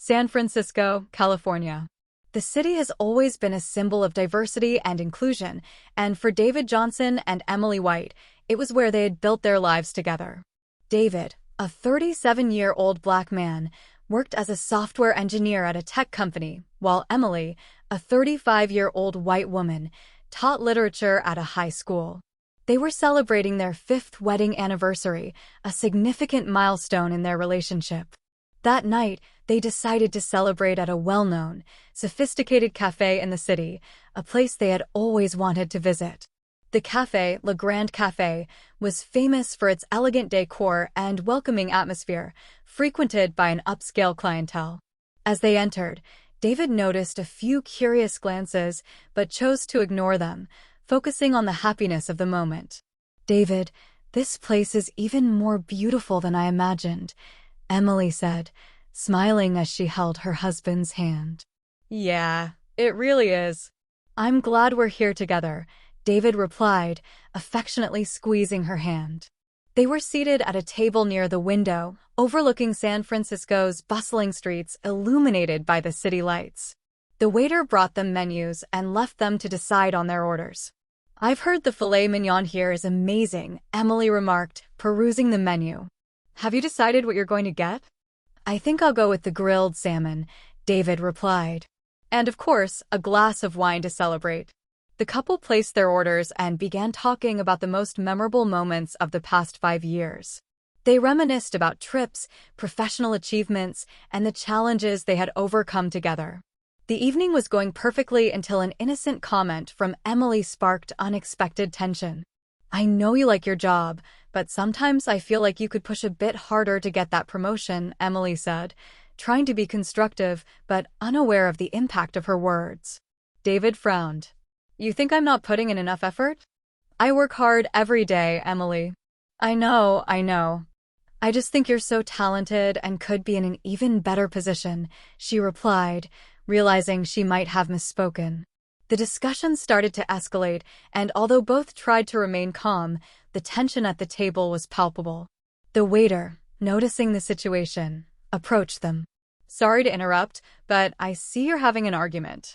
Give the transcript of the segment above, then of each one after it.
San Francisco, California. The city has always been a symbol of diversity and inclusion, and for David Johnson and Emily White, it was where they had built their lives together. David, a 37-year-old black man, worked as a software engineer at a tech company, while Emily, a 35-year-old white woman, taught literature at a high school. They were celebrating their 5th wedding anniversary, a significant milestone in their relationship. That night, they decided to celebrate at a well-known, sophisticated cafe in the city, a place they had always wanted to visit. The cafe, Le Grand Café, was famous for its elegant decor and welcoming atmosphere, frequented by an upscale clientele. As they entered, David noticed a few curious glances, but chose to ignore them, focusing on the happiness of the moment. "David, this place is even more beautiful than I imagined," Emily said, smiling as she held her husband's hand. "Yeah, it really is. I'm glad we're here together," David replied, affectionately squeezing her hand. They were seated at a table near the window, overlooking San Francisco's bustling streets illuminated by the city lights. The waiter brought them menus and left them to decide on their orders. "I've heard the filet mignon here is amazing," Emily remarked, perusing the menu. "Have you decided what you're going to get?" "I think I'll go with the grilled salmon," David replied. "And of course, a glass of wine to celebrate." The couple placed their orders and began talking about the most memorable moments of the past 5 years. They reminisced about trips, professional achievements, and the challenges they had overcome together. The evening was going perfectly until an innocent comment from Emily sparked unexpected tension. "I know you like your job, but sometimes I feel like you could push a bit harder to get that promotion," Emily said, trying to be constructive but unaware of the impact of her words. David frowned. "You think I'm not putting in enough effort?" "I work hard every day, Emily." I know. I just think you're so talented and could be in an even better position," she replied, realizing she might have misspoken. The discussion started to escalate, and although both tried to remain calm, the tension at the table was palpable. The waiter, noticing the situation, approached them. "Sorry to interrupt, but I see you're having an argument."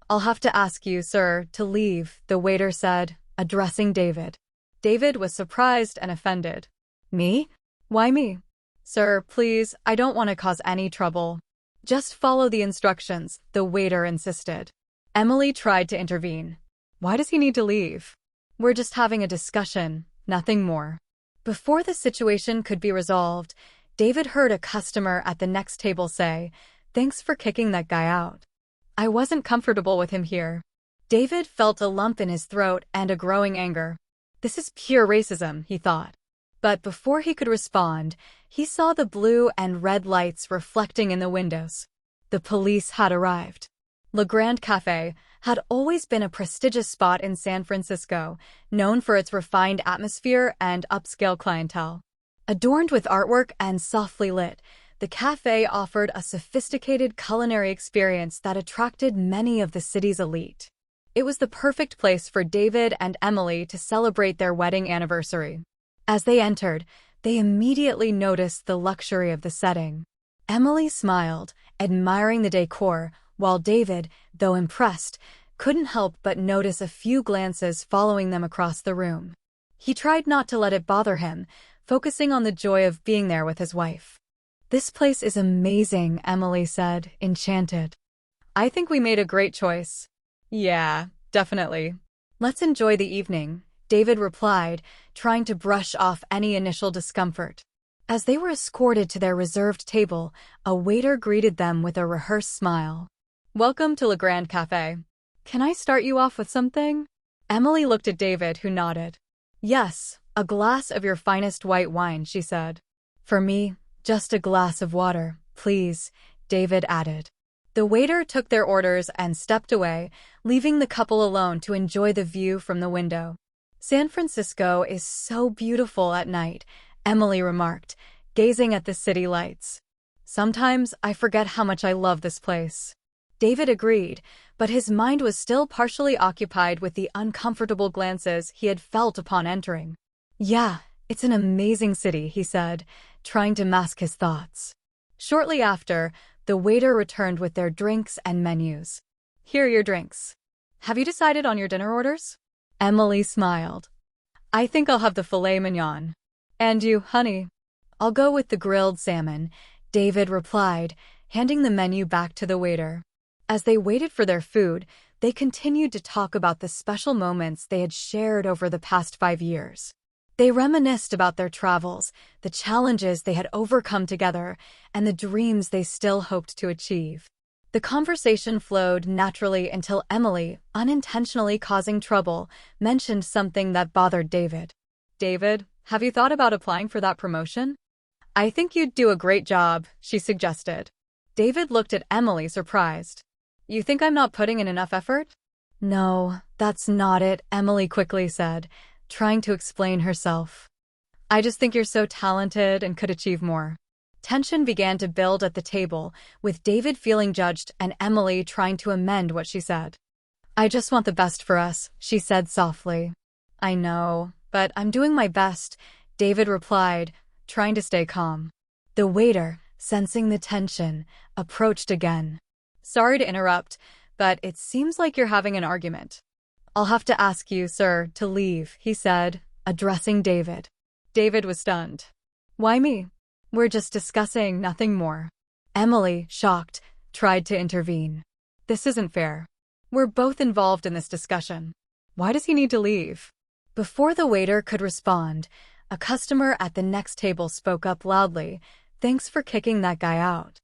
"I'll have to ask you, sir, to leave," the waiter said, addressing David. David was surprised and offended. "Me? Why me?" "Sir, please, I don't want to cause any trouble." "Just follow the instructions," the waiter insisted. Emily tried to intervene. "Why does he need to leave? We're just having a discussion, nothing more." Before the situation could be resolved, David heard a customer at the next table say, "Thanks for kicking that guy out. I wasn't comfortable with him here." David felt a lump in his throat and a growing anger. This is pure racism, he thought. But before he could respond, he saw the blue and red lights reflecting in the windows. The police had arrived. Le Grand Café had always been a prestigious spot in San Francisco, known for its refined atmosphere and upscale clientele. Adorned with artwork and softly lit, the cafe offered a sophisticated culinary experience that attracted many of the city's elite. It was the perfect place for David and Emily to celebrate their wedding anniversary. As they entered, they immediately noticed the luxury of the setting. Emily smiled, admiring the decor, while David, though impressed, couldn't help but notice a few glances following them across the room. He tried not to let it bother him, focusing on the joy of being there with his wife. "This place is amazing," Emily said, enchanted. "I think we made a great choice." "Yeah, definitely. Let's enjoy the evening," David replied, trying to brush off any initial discomfort. As they were escorted to their reserved table, a waiter greeted them with a rehearsed smile. "Welcome to Le Grand Café. Can I start you off with something?" Emily looked at David, who nodded. "Yes, a glass of your finest white wine," she said. "For me, just a glass of water, please," David added. The waiter took their orders and stepped away, leaving the couple alone to enjoy the view from the window. "San Francisco is so beautiful at night," Emily remarked, gazing at the city lights. "Sometimes I forget how much I love this place." David agreed, but his mind was still partially occupied with the uncomfortable glances he had felt upon entering. "Yeah, it's an amazing city," he said, trying to mask his thoughts. Shortly after, the waiter returned with their drinks and menus. "Here are your drinks. Have you decided on your dinner orders?" Emily smiled. "I think I'll have the filet mignon." "And you, honey?" "I'll go with the grilled salmon," David replied, handing the menu back to the waiter. As they waited for their food, they continued to talk about the special moments they had shared over the past 5 years. They reminisced about their travels, the challenges they had overcome together, and the dreams they still hoped to achieve. The conversation flowed naturally until Emily, unintentionally causing trouble, mentioned something that bothered David. "David, have you thought about applying for that promotion?" "I think you'd do a great job," she suggested. David looked at Emily, surprised. "You think I'm not putting in enough effort?" "No, that's not it," Emily quickly said, trying to explain herself. "I just think you're so talented and could achieve more." Tension began to build at the table, with David feeling judged and Emily trying to amend what she said. "I just want the best for us," she said softly. "I know, but I'm doing my best," David replied, trying to stay calm. The waiter, sensing the tension, approached again. "Sorry to interrupt, but it seems like you're having an argument." "I'll have to ask you, sir, to leave," he said, addressing David. David was stunned. "Why me? We're just discussing, nothing more." Emily, shocked, tried to intervene. "This isn't fair. We're both involved in this discussion. Why does he need to leave?" Before the waiter could respond, a customer at the next table spoke up loudly. "Thanks for kicking that guy out.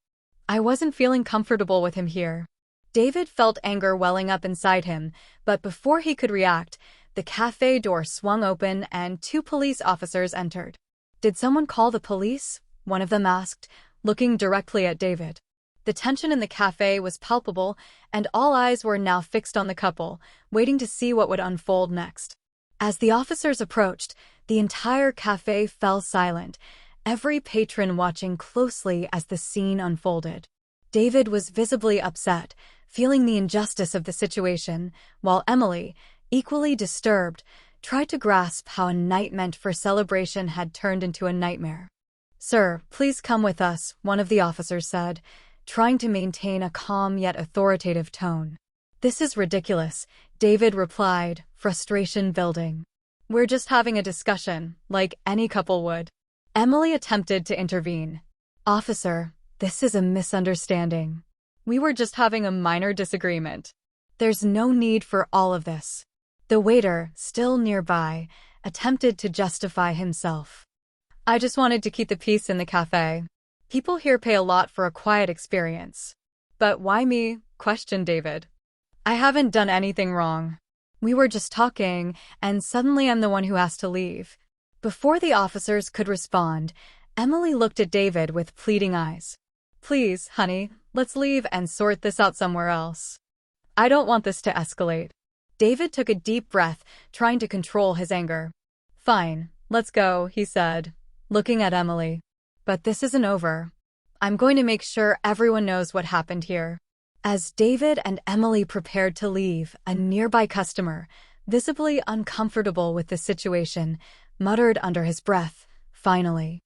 I wasn't feeling comfortable with him here." David felt anger welling up inside him, but before he could react, the cafe door swung open and 2 police officers entered. "Did someone call the police?" one of them asked, looking directly at David. The tension in the cafe was palpable, and all eyes were now fixed on the couple, waiting to see what would unfold next. As the officers approached, the entire cafe fell silent, every patron watching closely as the scene unfolded. David was visibly upset, feeling the injustice of the situation, while Emily, equally disturbed, tried to grasp how a night meant for celebration had turned into a nightmare. "Sir, please come with us," one of the officers said, trying to maintain a calm yet authoritative tone. "This is ridiculous," David replied, frustration building. "We're just having a discussion, like any couple would." Emily attempted to intervene. "Officer, this is a misunderstanding. We were just having a minor disagreement. There's no need for all of this." The waiter, still nearby, attempted to justify himself. "I just wanted to keep the peace in the cafe. People here pay a lot for a quiet experience." "But why me?" questioned David. "I haven't done anything wrong. We were just talking, and suddenly I'm the one who has to leave." Before the officers could respond, Emily looked at David with pleading eyes. "Please, honey, let's leave and sort this out somewhere else. I don't want this to escalate." David took a deep breath, trying to control his anger. "Fine, let's go," he said, looking at Emily. "But this isn't over. I'm going to make sure everyone knows what happened here." As David and Emily prepared to leave, a nearby customer, visibly uncomfortable with the situation, muttered under his breath, "Finally."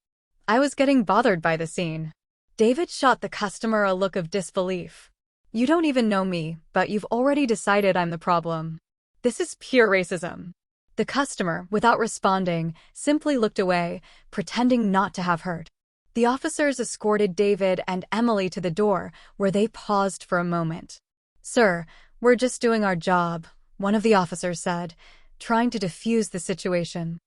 "I was getting bothered by the scene." David shot the customer a look of disbelief. "You don't even know me, but you've already decided I'm the problem. This is pure racism." The customer, without responding, simply looked away, pretending not to have heard. The officers escorted David and Emily to the door, where they paused for a moment. "Sir, we're just doing our job," one of the officers said, trying to defuse the situation.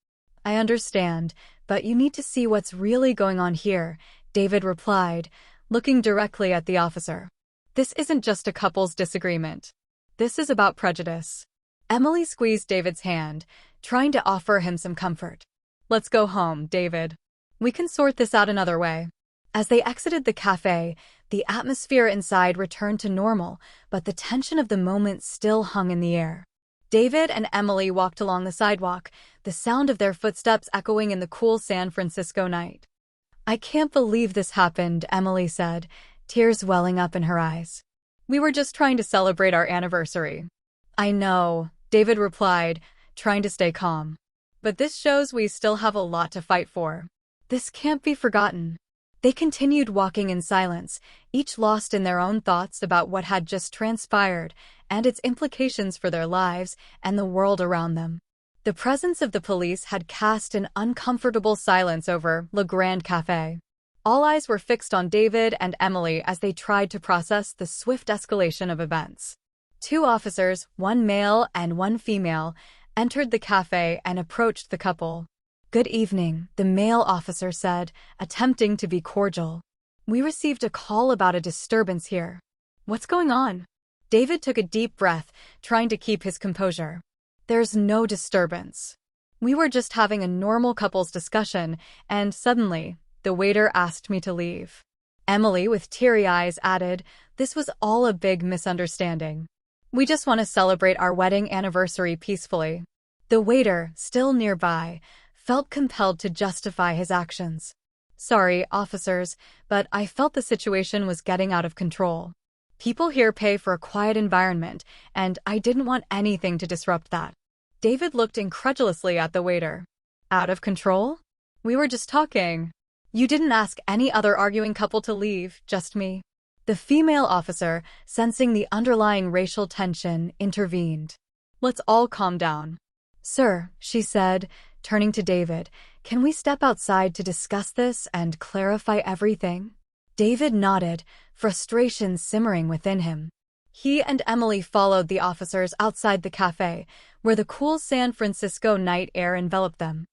"I understand, but you need to see what's really going on here," David replied, looking directly at the officer. "This isn't just a couple's disagreement. This is about prejudice." Emily squeezed David's hand, trying to offer him some comfort. "Let's go home, David. We can sort this out another way." As they exited the cafe, the atmosphere inside returned to normal, but the tension of the moment still hung in the air. David and Emily walked along the sidewalk, the sound of their footsteps echoing in the cool San Francisco night. "I can't believe this happened," Emily said, tears welling up in her eyes. "We were just trying to celebrate our anniversary." "I know," David replied, trying to stay calm. "But this shows we still have a lot to fight for. This can't be forgotten." They continued walking in silence, each lost in their own thoughts about what had just transpired and its implications for their lives and the world around them. The presence of the police had cast an uncomfortable silence over Le Grand Café. All eyes were fixed on David and Emily as they tried to process the swift escalation of events. Two officers, one male and one female, entered the cafe and approached the couple. "Good evening," the male officer said, attempting to be cordial. "We received a call about a disturbance here." "What's going on?" David took a deep breath, trying to keep his composure. "There's no disturbance. We were just having a normal couples discussion, and suddenly, the waiter asked me to leave." Emily, with teary eyes, added, "This was all a big misunderstanding. We just want to celebrate our wedding anniversary peacefully." The waiter, still nearby, felt compelled to justify his actions. "Sorry, officers, but I felt the situation was getting out of control. People here pay for a quiet environment, and I didn't want anything to disrupt that." David looked incredulously at the waiter. "Out of control? We were just talking. You didn't ask any other arguing couple to leave, just me." The female officer, sensing the underlying racial tension, intervened. "Let's all calm down." "Sir," she said, turning to David, "can we step outside to discuss this and clarify everything?" David nodded, frustration simmering within him. He and Emily followed the officers outside the cafe, where the cool San Francisco night air enveloped them.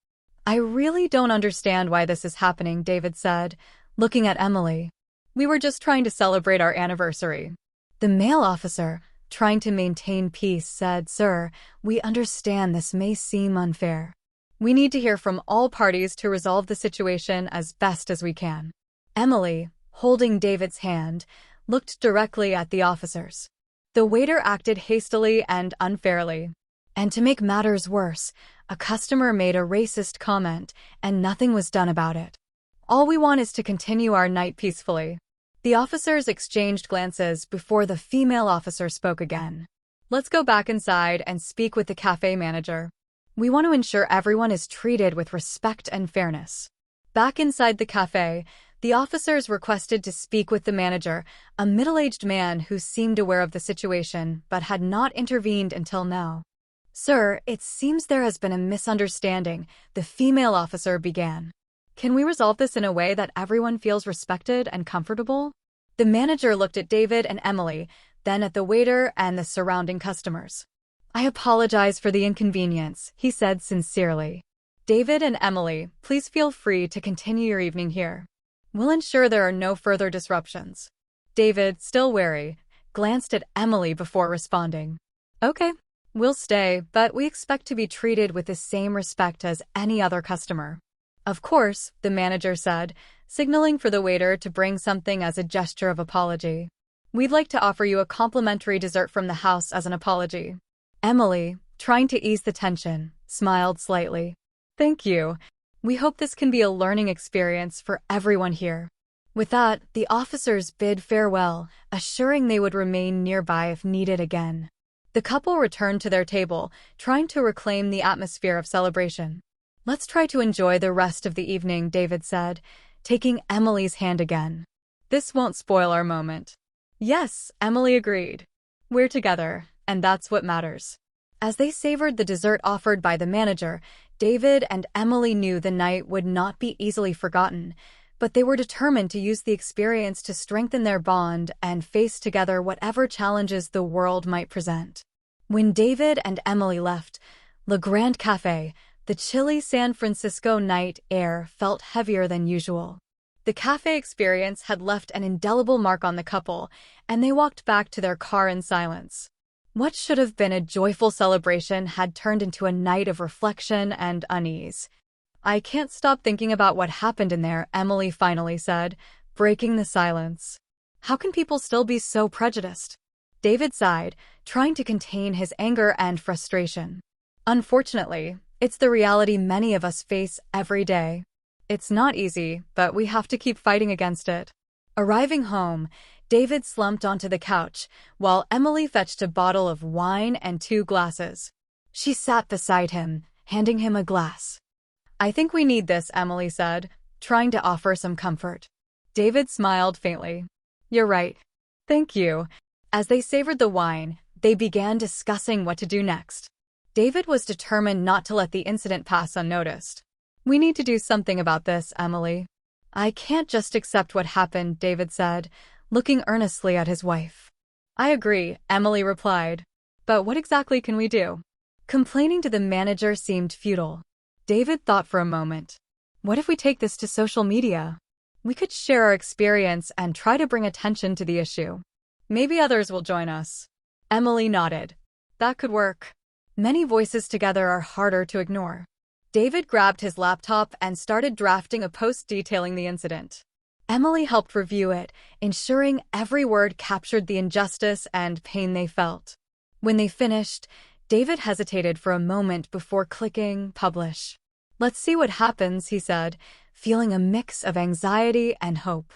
"I really don't understand why this is happening," David said, looking at Emily. "We were just trying to celebrate our anniversary." The male officer, trying to maintain peace, said, "Sir, we understand this may seem unfair. We need to hear from all parties to resolve the situation as best as we can." Emily, holding David's hand, looked directly at the officers. The waiter acted hastily and unfairly. And to make matters worse, a customer made a racist comment, and nothing was done about it. "All we want is to continue our night peacefully." The officers exchanged glances before the female officer spoke again. "Let's go back inside and speak with the cafe manager. We want to ensure everyone is treated with respect and fairness." Back inside the cafe, the officers requested to speak with the manager, a middle-aged man who seemed aware of the situation but had not intervened until now. "Sir, it seems there has been a misunderstanding," the female officer began. "Can we resolve this in a way that everyone feels respected and comfortable?" The manager looked at David and Emily, then at the waiter and the surrounding customers. "I apologize for the inconvenience," he said sincerely. "David and Emily, please feel free to continue your evening here. We'll ensure there are no further disruptions." David, still wary, glanced at Emily before responding. "Okay, we'll stay, but we expect to be treated with the same respect as any other customer." "Of course," the manager said, signaling for the waiter to bring something as a gesture of apology. "We'd like to offer you a complimentary dessert from the house as an apology." Emily, trying to ease the tension, smiled slightly. "Thank you. We hope this can be a learning experience for everyone here." With that, the officers bid farewell, assuring they would remain nearby if needed again. The couple returned to their table, trying to reclaim the atmosphere of celebration. "Let's try to enjoy the rest of the evening," David said, taking Emily's hand again. "This won't spoil our moment." "Yes," Emily agreed. "We're together, and that's what matters." As they savored the dessert offered by the manager, David and Emily knew the night would not be easily forgotten, but they were determined to use the experience to strengthen their bond and face together whatever challenges the world might present. When David and Emily left Le Grand Café, the chilly San Francisco night air felt heavier than usual. The cafe experience had left an indelible mark on the couple, and they walked back to their car in silence. What should have been a joyful celebration had turned into a night of reflection and unease. "I can't stop thinking about what happened in there," Emily finally said, breaking the silence. "How can people still be so prejudiced?" David sighed, trying to contain his anger and frustration. "Unfortunately, it's the reality many of us face every day. It's not easy, but we have to keep fighting against it." Arriving home, David slumped onto the couch, while Emily fetched a bottle of wine and 2 glasses. She sat beside him, handing him a glass. "I think we need this," Emily said, trying to offer some comfort. David smiled faintly. You're right. Thank you. As they savored the wine, they began discussing what to do next. David was determined not to let the incident pass unnoticed. We need to do something about this, Emily. I can't just accept what happened, David said, looking earnestly at his wife. I agree, Emily replied. But what exactly can we do? Complaining to the manager seemed futile. David thought for a moment. What if we take this to social media? We could share our experience and try to bring attention to the issue. Maybe others will join us. Emily nodded. That could work. Many voices together are harder to ignore. David grabbed his laptop and started drafting a post detailing the incident. Emily helped review it, ensuring every word captured the injustice and pain they felt. When they finished, David hesitated for a moment before clicking publish. Let's see what happens, he said, feeling a mix of anxiety and hope.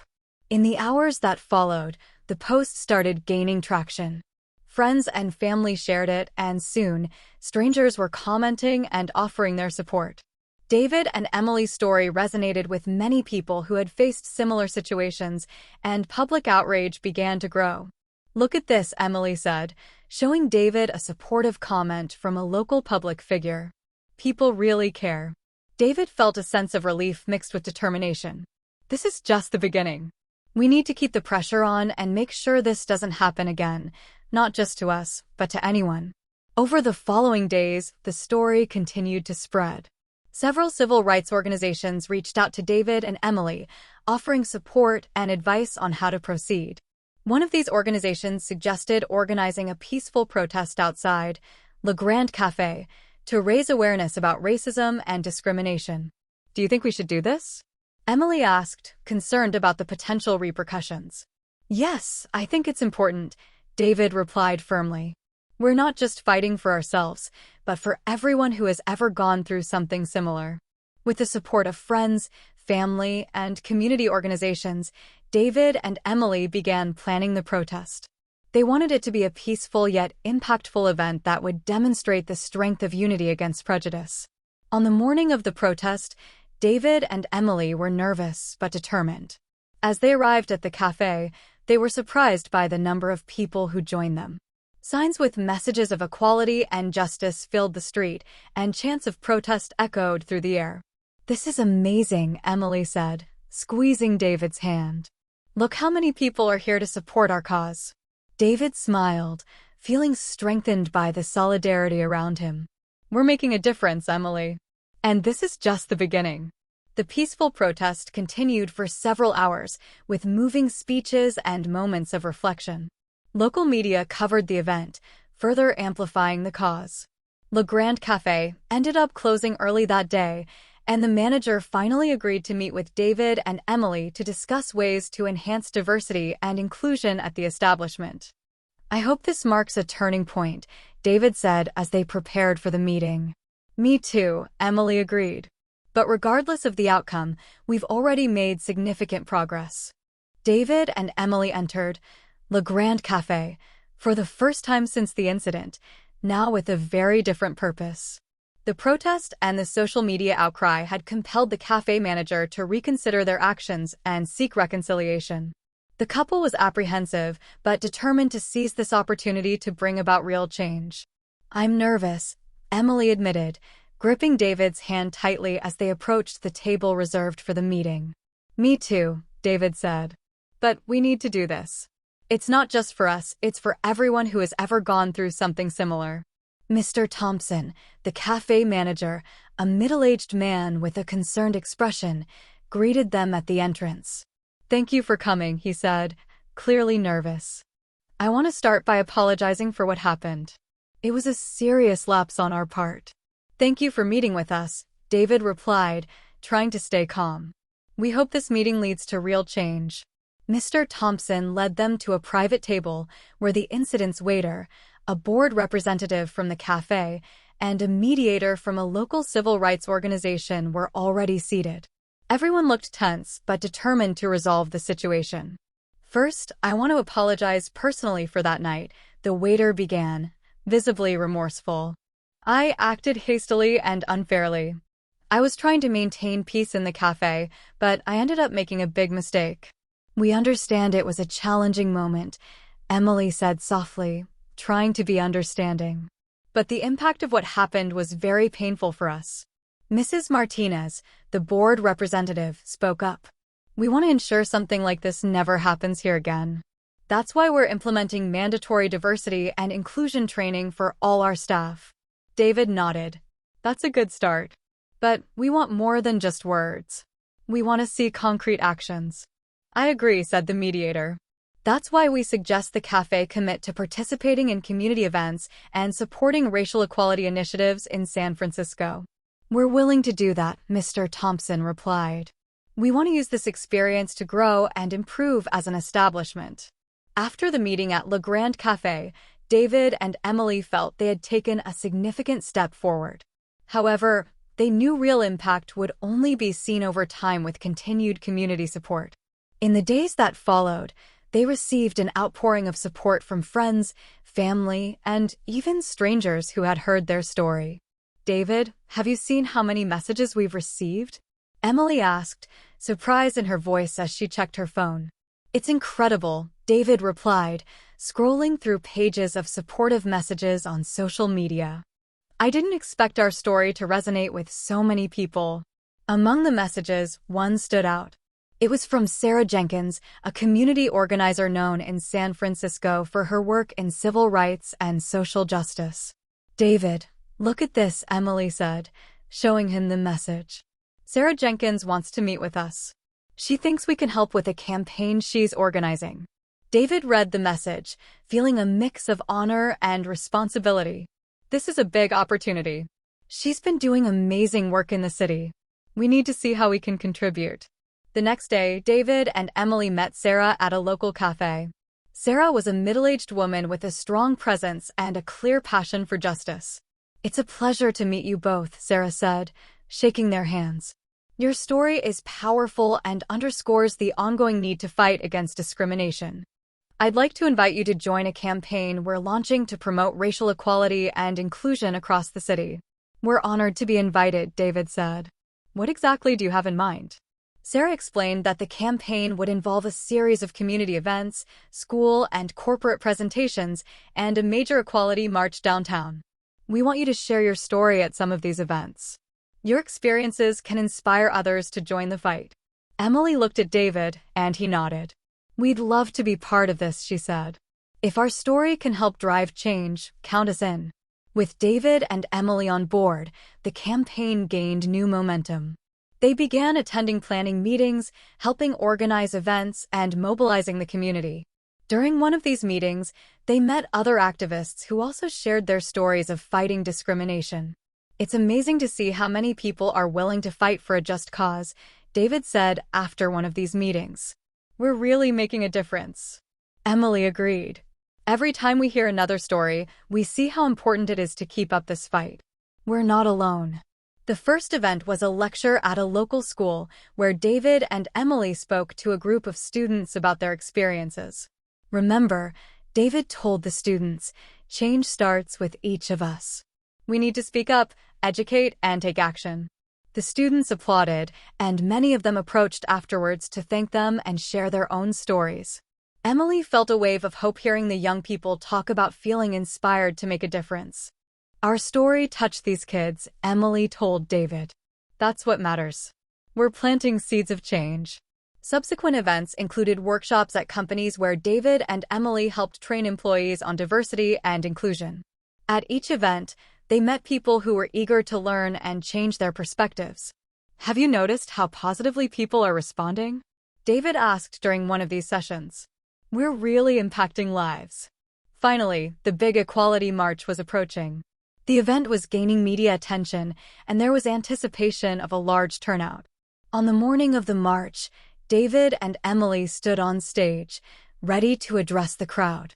In the hours that followed, the post started gaining traction. Friends and family shared it, and soon, strangers were commenting and offering their support. David and Emily's story resonated with many people who had faced similar situations, and public outrage began to grow. Look at this, Emily said, showing David a supportive comment from a local public figure. People really care. David felt a sense of relief mixed with determination. This is just the beginning. We need to keep the pressure on and make sure this doesn't happen again, not just to us, but to anyone. Over the following days, the story continued to spread. Several civil rights organizations reached out to David and Emily, offering support and advice on how to proceed. One of these organizations suggested organizing a peaceful protest outside Le Grand Café to raise awareness about racism and discrimination. Do you think we should do this? Emily asked, concerned about the potential repercussions. Yes, I think it's important, David replied firmly. We're not just fighting for ourselves, but for everyone who has ever gone through something similar. With the support of friends, family, and community organizations, David and Emily began planning the protest. They wanted it to be a peaceful yet impactful event that would demonstrate the strength of unity against prejudice. On the morning of the protest, David and Emily were nervous but determined. As they arrived at the cafe, they were surprised by the number of people who joined them. Signs with messages of equality and justice filled the street, and chants of protest echoed through the air. This is amazing, Emily said, squeezing David's hand. Look how many people are here to support our cause. David smiled, feeling strengthened by the solidarity around him. We're making a difference, Emily. And this is just the beginning. The peaceful protest continued for several hours, with moving speeches and moments of reflection. Local media covered the event, further amplifying the cause. Le Grand Café ended up closing early that day, and the manager finally agreed to meet with David and Emily to discuss ways to enhance diversity and inclusion at the establishment. I hope this marks a turning point, David said as they prepared for the meeting. Me too, Emily agreed. But regardless of the outcome, we've already made significant progress. David and Emily entered Le Grand Café for the first time since the incident, now with a very different purpose. The protest and the social media outcry had compelled the cafe manager to reconsider their actions and seek reconciliation. The couple was apprehensive, but determined to seize this opportunity to bring about real change. I'm nervous, Emily admitted, gripping David's hand tightly as they approached the table reserved for the meeting. Me too, David said. But we need to do this. It's not just for us, it's for everyone who has ever gone through something similar. Mr. Thompson, the cafe manager, a middle-aged man with a concerned expression, greeted them at the entrance. Thank you for coming, he said, clearly nervous. I want to start by apologizing for what happened. It was a serious lapse on our part. Thank you for meeting with us, David replied, trying to stay calm. We hope this meeting leads to real change. Mr. Thompson led them to a private table where the incident's waiter, a board representative from the cafe, and a mediator from a local civil rights organization were already seated. Everyone looked tense but determined to resolve the situation. First, I want to apologize personally for that night, the waiter began, visibly remorseful. I acted hastily and unfairly. I was trying to maintain peace in the cafe, but I ended up making a big mistake. "We understand it was a challenging moment," Emily said softly, trying to be understanding. "But the impact of what happened was very painful for us." Mrs. Martinez, the board representative, spoke up. "We want to ensure something like this never happens here again. That's why we're implementing mandatory diversity and inclusion training for all our staff." David nodded. "That's a good start. But we want more than just words. We want to see concrete actions." "I agree," said the mediator. "That's why we suggest the cafe commit to participating in community events and supporting racial equality initiatives in San Francisco." "We're willing to do that," Mr. Thompson replied. "We want to use this experience to grow and improve as an establishment." After the meeting at Le Grand Café, David and Emily felt they had taken a significant step forward. However, they knew real impact would only be seen over time with continued community support. In the days that followed, they received an outpouring of support from friends, family, and even strangers who had heard their story. "David, have you seen how many messages we've received?" Emily asked, surprise in her voice as she checked her phone. "It's incredible," David replied, scrolling through pages of supportive messages on social media. "I didn't expect our story to resonate with so many people." Among the messages, one stood out. It was from Sarah Jenkins, a community organizer known in San Francisco for her work in civil rights and social justice. "David, look at this," Emily said, showing him the message. "Sarah Jenkins wants to meet with us. She thinks we can help with a campaign she's organizing." David read the message, feeling a mix of honor and responsibility. "This is a big opportunity. She's been doing amazing work in the city. We need to see how we can contribute." The next day, David and Emily met Sarah at a local cafe. Sarah was a middle-aged woman with a strong presence and a clear passion for justice. "It's a pleasure to meet you both," Sarah said, shaking their hands. "Your story is powerful and underscores the ongoing need to fight against discrimination. I'd like to invite you to join a campaign we're launching to promote racial equality and inclusion across the city." "We're honored to be invited," David said. "What exactly do you have in mind?" Sarah explained that the campaign would involve a series of community events, school and corporate presentations, and a major equality march downtown. "We want you to share your story at some of these events. Your experiences can inspire others to join the fight." Emily looked at David, and he nodded. "We'd love to be part of this," she said. "If our story can help drive change, count us in." With David and Emily on board, the campaign gained new momentum. They began attending planning meetings, helping organize events, and mobilizing the community. During one of these meetings, they met other activists who also shared their stories of fighting discrimination. "It's amazing to see how many people are willing to fight for a just cause," David said after one of these meetings. "We're really making a difference." Emily agreed. "Every time we hear another story, we see how important it is to keep up this fight. We're not alone." The first event was a lecture at a local school where David and Emily spoke to a group of students about their experiences. "Remember," David told the students, "change starts with each of us. We need to speak up, educate, and take action." The students applauded, and many of them approached afterwards to thank them and share their own stories. Emily felt a wave of hope hearing the young people talk about feeling inspired to make a difference. "Our story touched these kids," Emily told David. "That's what matters. We're planting seeds of change." Subsequent events included workshops at companies where David and Emily helped train employees on diversity and inclusion. At each event, they met people who were eager to learn and change their perspectives. "Have you noticed how positively people are responding?" David asked during one of these sessions. "We're really impacting lives." Finally, the big equality march was approaching. The event was gaining media attention, and there was anticipation of a large turnout. On the morning of the march, David and Emily stood on stage, ready to address the crowd.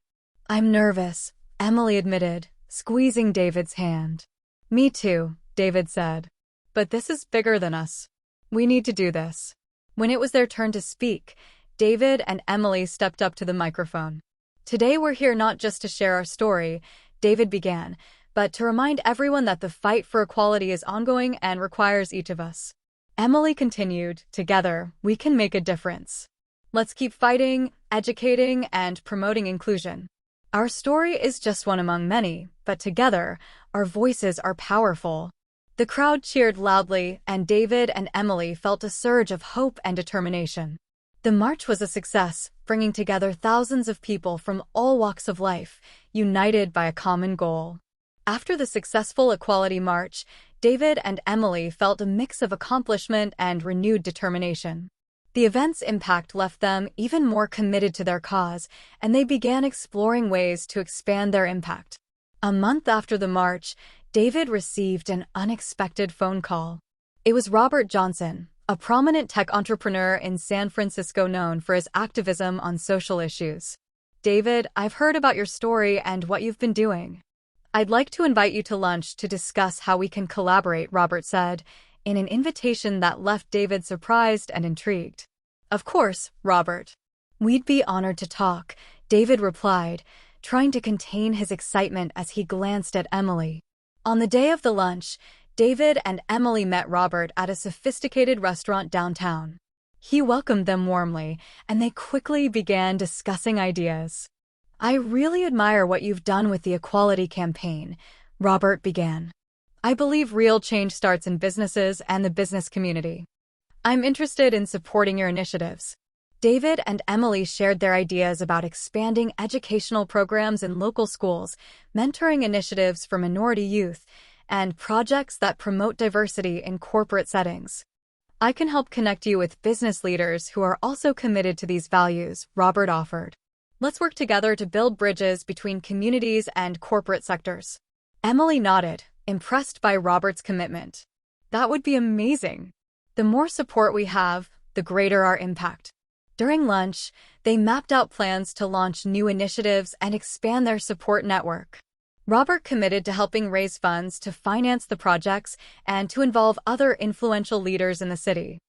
"I'm nervous," Emily admitted, squeezing David's hand. "Me too," David said. "But this is bigger than us. We need to do this." When it was their turn to speak, David and Emily stepped up to the microphone. "Today we're here not just to share our story," David began, "but to remind everyone that the fight for equality is ongoing and requires each of us." Emily continued, "Together, we can make a difference." Let's keep fighting, educating, and promoting inclusion. Our story is just one among many, but together, our voices are powerful. The crowd cheered loudly, and David and Emily felt a surge of hope and determination. The march was a success, bringing together thousands of people from all walks of life, united by a common goal. After the successful Equality March, David and Emily felt a mix of accomplishment and renewed determination. The event's impact left them even more committed to their cause, and they began exploring ways to expand their impact. A month after the march, David received an unexpected phone call. It was Robert Johnson, a prominent tech entrepreneur in San Francisco known for his activism on social issues. "David, I've heard about your story and what you've been doing. I'd like to invite you to lunch to discuss how we can collaborate," Robert said, in an invitation that left David surprised and intrigued. "Of course, Robert. We'd be honored to talk," David replied, trying to contain his excitement as he glanced at Emily. On the day of the lunch, David and Emily met Robert at a sophisticated restaurant downtown. He welcomed them warmly, and they quickly began discussing ideas. "I really admire what you've done with the equality campaign," Robert began. "I believe real change starts in businesses and the business community. I'm interested in supporting your initiatives." David and Emily shared their ideas about expanding educational programs in local schools, mentoring initiatives for minority youth, and projects that promote diversity in corporate settings. "I can help connect you with business leaders who are also committed to these values," Robert offered. "Let's work together to build bridges between communities and corporate sectors." Emily nodded, impressed by Robert's commitment. "That would be amazing. The more support we have, the greater our impact." During lunch, they mapped out plans to launch new initiatives and expand their support network. Robert committed to helping raise funds to finance the projects and to involve other influential leaders in the city.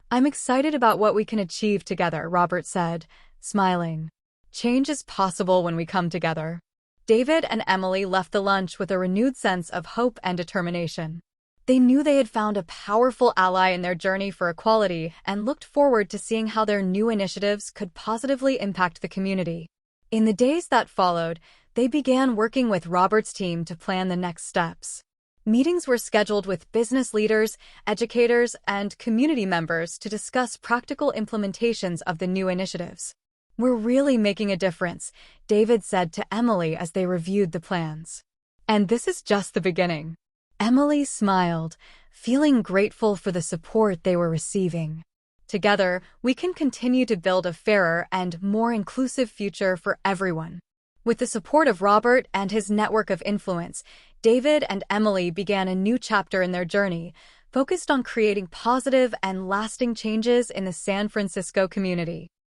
"I'm excited about what we can achieve together," Robert said, smiling. "Change is possible when we come together." David and Emily left the lunch with a renewed sense of hope and determination. They knew they had found a powerful ally in their journey for equality and looked forward to seeing how their new initiatives could positively impact the community. In the days that followed, they began working with Robert's team to plan the next steps. Meetings were scheduled with business leaders, educators, and community members to discuss practical implementations of the new initiatives. "We're really making a difference," David said to Emily as they reviewed the plans. "And this is just the beginning." Emily smiled, feeling grateful for the support they were receiving. "Together, we can continue to build a fairer and more inclusive future for everyone." With the support of Robert and his network of influence, David and Emily began a new chapter in their journey, focused on creating positive and lasting changes in the San Francisco community.